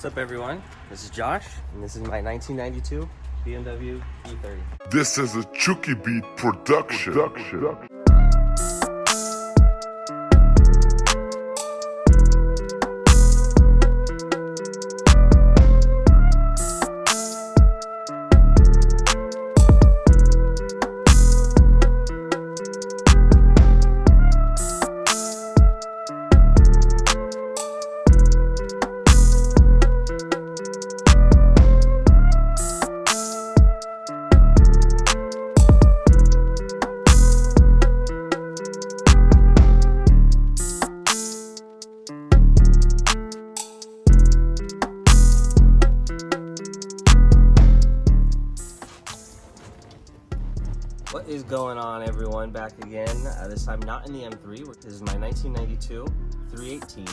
What's up, everyone? This is Josh, and this is my 1992 BMW E30. This is a Chuki Beat production. What is going on, everyone? Back again. This time not in the M3. This is my 1992 318.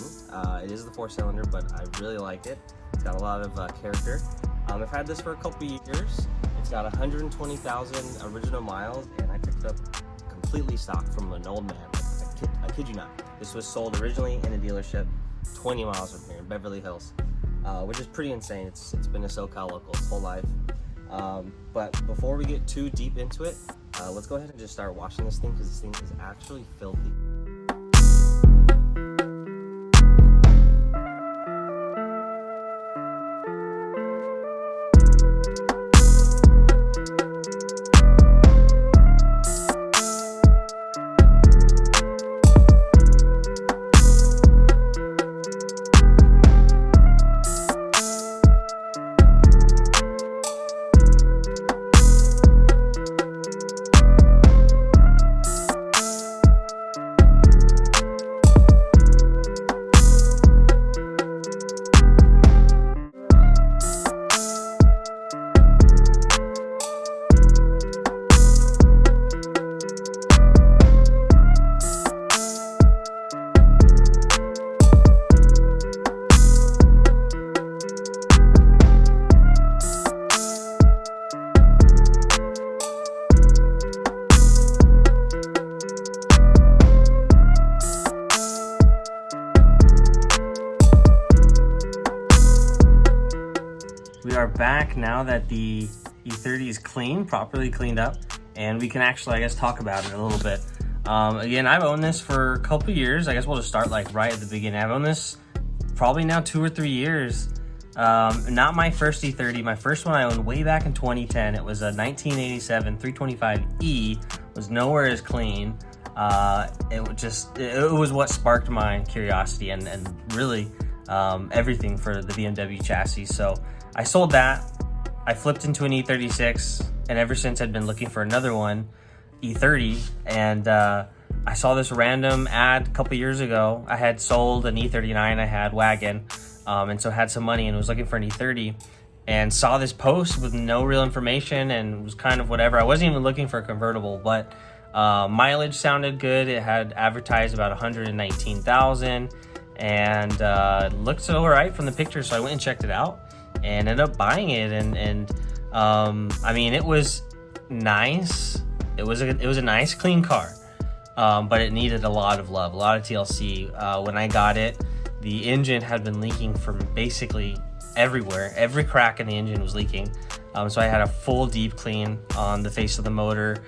It is the 4-cylinder, but I really like it. It's got a lot of character. I've had this for a couple years. It's got 120,000 original miles, and I picked it up completely stock from an old man. I kid you not. This was sold originally in a dealership 20 miles from here in Beverly Hills, which is pretty insane. It's been a SoCal local its whole life. But before we get too deep into it, let's go ahead and just start washing this thing, because this thing is actually filthy. We are back now that the E30 is clean, properly cleaned up, and we can actually, I guess, talk about it a little bit. Again, I've owned this for a couple years. I guess we'll just start like right at the beginning. I've owned this probably now 2 or 3 years. Not my first E30. My first one I owned way back in 2010. It was a 1987 325E. Was nowhere as clean. It was what sparked my curiosity and really everything for the BMW chassis. So I sold that. I flipped into an E36, and ever since I'd been looking for another one, E30, and I saw this random ad a couple years ago. I had sold an E39 I had wagon, and so had some money and was looking for an E30, and saw this post with no real information, and was kind of whatever. I wasn't even looking for a convertible, but mileage sounded good. It had advertised about 119,000, and looked all right from the picture, so I went and checked it out and ended up buying it. And I mean, it was nice. It was a nice, clean car, but it needed a lot of love, a lot of TLC. When I got it, the engine had been leaking from basically everywhere. Every crack in the engine was leaking. So I had a full deep clean on the face of the motor.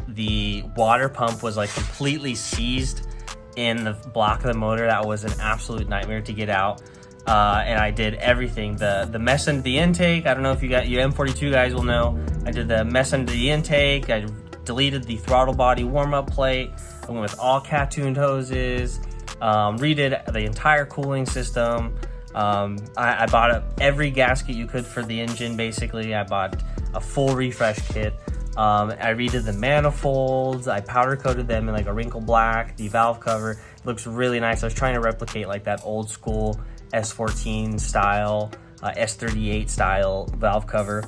The water pump was like completely seized in the block of the motor. That was an absolute nightmare to get out. And I did everything. The mess under the intake, I don't know if you M42 guys will know. I did the mess under the intake. I deleted the throttle body warm-up plate. I went with all cat-tuned hoses. Redid the entire cooling system. I bought up every gasket you could for the engine, basically. I bought a full refresh kit. I redid the manifolds. I powder coated them in like a wrinkle black. The valve cover, it looks really nice. I was trying to replicate like that old school S14 style, S38 style valve cover.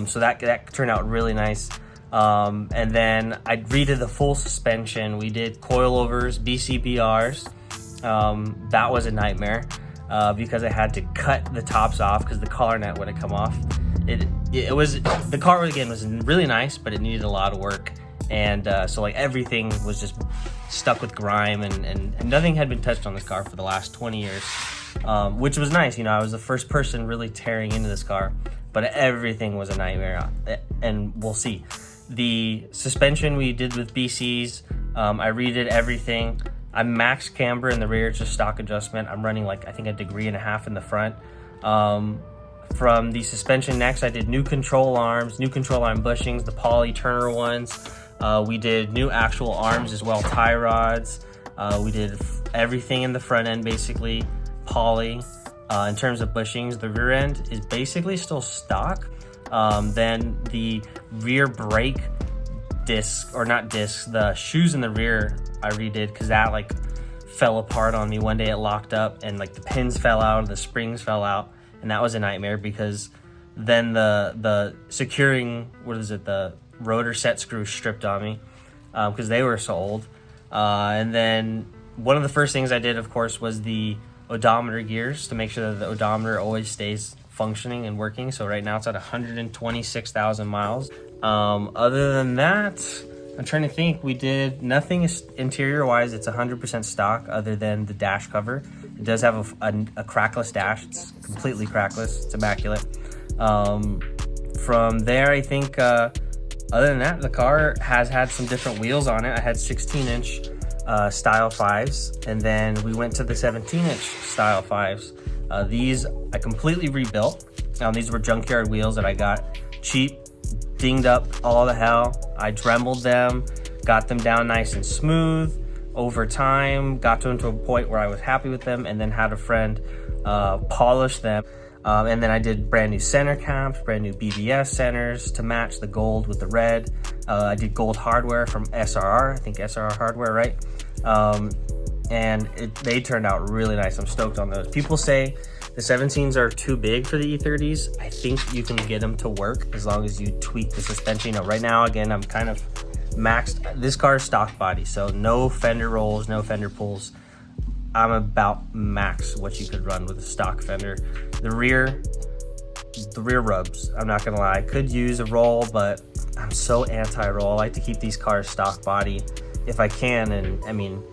So that turned out really nice. And then I redid the full suspension. We did coilovers, BCBRs. That was a nightmare because I had to cut the tops off because the collar net wouldn't come off. The car again was really nice, but it needed a lot of work. And so like everything was just stuck with grime, and nothing had been touched on this car for the last 20 years. which was nice. You know, I was the first person really tearing into this car, but everything was a nightmare, and we'll see. The suspension we did with BCs, I redid everything. I maxed camber in the rear, just stock adjustment. I'm running like, I think, 1.5 degrees in the front. From the suspension next, I did new control arms, new control arm bushings, the poly Turner ones. We did new actual arms as well, tie rods. We did everything in the front end, basically poly. In terms of bushings, the rear end is basically still stock. Then the rear brake disc, or not discs, the shoes in the rear I redid, because that like fell apart on me one day. It locked up and like the pins fell out, the springs fell out, and that was a nightmare, because then the securing, the rotor set screws stripped on me, because they were so old. And then one of the first things I did, of course, was the odometer gears, to make sure that the odometer always stays functioning and working. So right now it's at 126,000 miles. Other than that, I'm trying to think. We did nothing interior wise. It's 100% stock, other than the dash cover. It does have a crackless dash. It's completely crackless. It's immaculate. From there, I think other than that, the car has had some different wheels on it. I had 16-inch style 5s, and then we went to the 17-inch style 5s. These I completely rebuilt. These were junkyard wheels that I got cheap, dinged up all the hell. I dremeled them, got them down nice and smooth over time, got them to a point where I was happy with them, and then had a friend polish them. And then I did brand new center caps, brand new BBS centers to match the gold with the red. I did gold hardware from SRR, I think SRR hardware, right? And they turned out really nice. I'm stoked on those. People say the 17s are too big for the E30s. I think you can get them to work as long as you tweak the suspension. You know, right now, again, I'm kind of maxed. This car is stock body, so no fender rolls, no fender pulls. I'm about max what you could run with a stock fender. The rear rubs, I'm not gonna lie. I could use a roll, but I'm so anti-roll. I like to keep these cars stock body if I can, and I mean,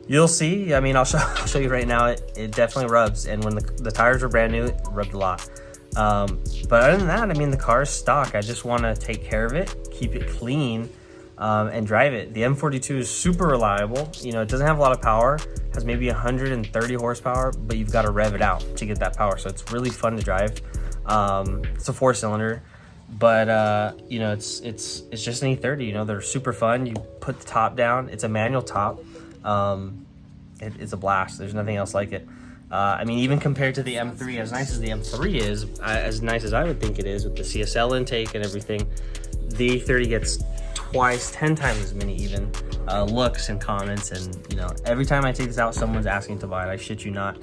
you'll see. I mean, I'll show you right now. It definitely rubs, and when the tires were brand new, it rubbed a lot. But other than that, I mean, the car is stock. I just want to take care of it, keep it clean, and drive it. The M42 is super reliable. You know, it doesn't have a lot of power, has maybe 130 horsepower, but you've got to rev it out to get that power. So it's really fun to drive. It's a 4-cylinder, but you know, it's just an E30. You know, they're super fun. You put the top down. It's a manual top. It's a blast. There's nothing else like it. I mean, even compared to the M3, as nice as the M3 is, as nice as I would think it is with the CSL intake and everything, the E30 gets 10 times as many even looks and comments. And you know, every time I take this out, someone's asking to buy it. I shit you not.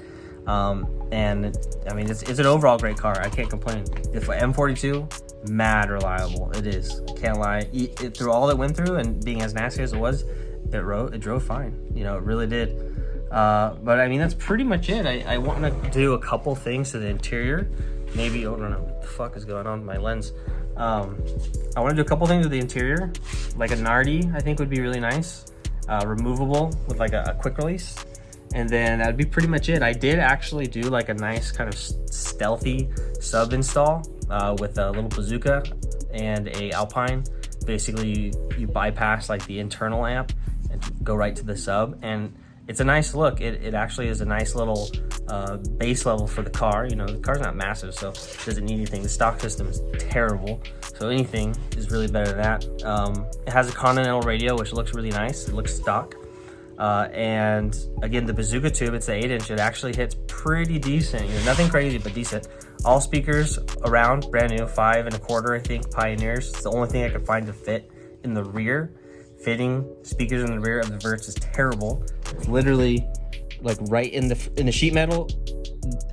And I mean, it's an overall great car. I can't complain. If M42, mad reliable. It is. Can't lie. Through all it went through and being as nasty as it was, it drove fine. You know, it really did. But I mean, that's pretty much it. I want to do a couple things to the interior. Maybe, oh, I don't know what the fuck is going on with my lens. I want to do a couple things with the interior, like a Nardi, I think would be really nice. Removable with like a quick release. And then that'd be pretty much it. I did actually do like a nice kind of stealthy sub install with a little bazooka and a Alpine. Basically, you bypass like the internal amp and go right to the sub, and it's a nice look. It actually is a nice little base level for the car. You know, the car's not massive, so it doesn't need anything. The stock system is terrible, so anything is really better than that. It has a Continental radio, which looks really nice. It looks stock. And again, the bazooka tube, it's the 8-inch. It actually hits pretty decent. You know, nothing crazy, but decent. All speakers around, brand new, 5 1/4, I think, Pioneers. It's the only thing I could find to fit in the rear. Fitting speakers in the rear of the Verts is terrible. It's literally like right in the sheet metal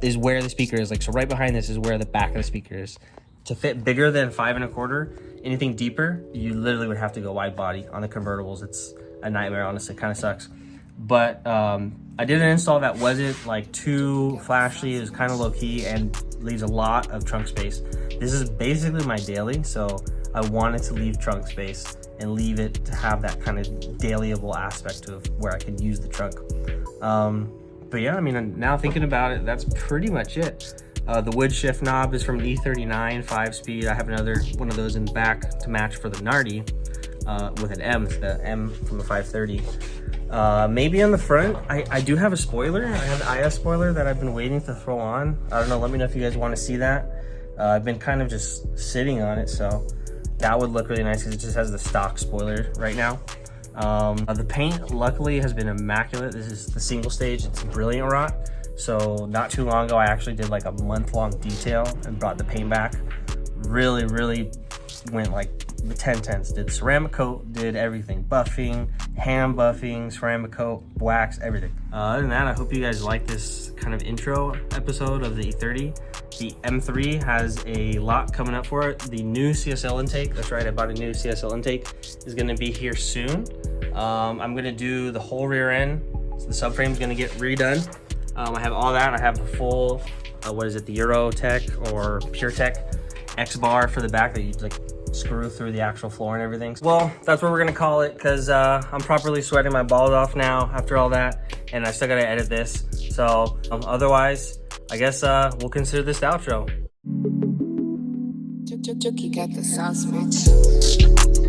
is where the speaker is. Like, so right behind this is where the back of the speaker is. To fit bigger than 5 1/4, anything deeper, you literally would have to go wide body. On the convertibles, it's a nightmare, honestly. Kind of sucks. But I did an install that wasn't like too flashy. It was kind of low key and leaves a lot of trunk space. This is basically my daily, so I wanted to leave trunk space and leave it to have that kind of dailyable aspect of where I can use the trunk. But yeah, I mean, now thinking about it, that's pretty much it. The wood shift knob is from an E39 5-speed. I have another one of those in the back to match for the Nardi with an M, the M from the 530. Maybe on the front, I do have a spoiler. I have the IS spoiler that I've been waiting to throw on. I don't know, let me know if you guys want to see that. I've been kind of just sitting on it, so that would look really nice because it just has the stock spoiler right now. The paint luckily has been immaculate. This is the single stage, it's Brilliant Rot. So not too long ago, I actually did like a month-long detail and brought the paint back. Really went like the 10/10s. Did ceramic coat, did everything. Buffing, hand buffing, ceramic coat, wax, everything. Other than that, I hope you guys like this kind of intro episode of the E30. The M3 has a lot coming up for it. The new CSL intake, that's right, I bought a new CSL intake, is gonna be here soon. I'm gonna do the whole rear end. So the subframe is gonna get redone. I have all that. I have the full, what is it, the Eurotech or PureTech X-bar for the back that you like screw through the actual floor and everything. Well, that's what we're gonna call it because I'm properly sweating my balls off now after all that, and I still gotta edit this. So otherwise, I guess we'll consider this the outro. Chuki got the sauce, bitch.